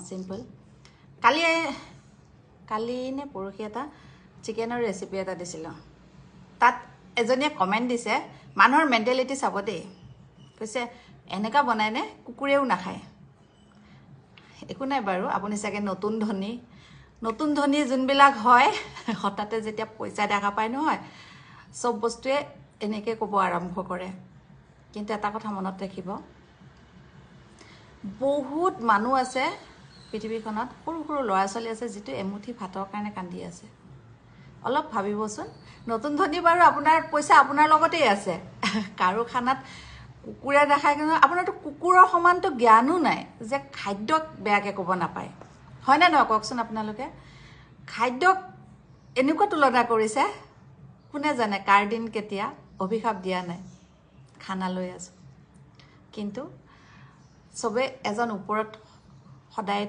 Simple. কালি নে পৰহি এটা চিকেনৰ ৰেচিপি এটা দিছিলোঁ তাত এজনীয়ে কমেণ্ট দিছে মানুহৰ মেণ্টেলিটি চাব দেই কৈছে এনেকা বনাই নে কুকুৰেও নাখায় একো নাই বাৰু আপুনি চাগে নতুন ধনী যোনবিলাক হয় হঠাতে যেতিয়া পইচা দেখা পায় নহয় সব বস্তুৱে এনেকৈ ক'ব আৰম্ভ কৰে কিন্তু এটা কথা মনত ৰাখিব বহুত মানুহ আছে পৃথিৱীখনত সৰু সৰু ল'ৰা ছোৱালী আছে যিটো এমুঠি ভাতৰ কাৰণে কান্দি আছে অলপ ভাবিবচোন নতুন ধনী বাৰু আপোনাৰ পইচা আপোনাৰ লগতেই আছে কাৰো খানাত কুকুৰে নাখায় কিন্তু আপোনাৰতো কুকুৰৰ সমানটো জ্ঞানো নাই যে খাদ্যক বেয়াকৈ ক'ব নাপায় হয় না নহয় কওকচোন আপোনালোকে খাদ্যক এনেকুৱা তুলনা কৰিছে কোনে জানে কাৰ দিন কেতিয়া অভিশাপ দিয়া নাই খানা লৈ আছো কিন্তু চবে এজন ওপৰত সদায়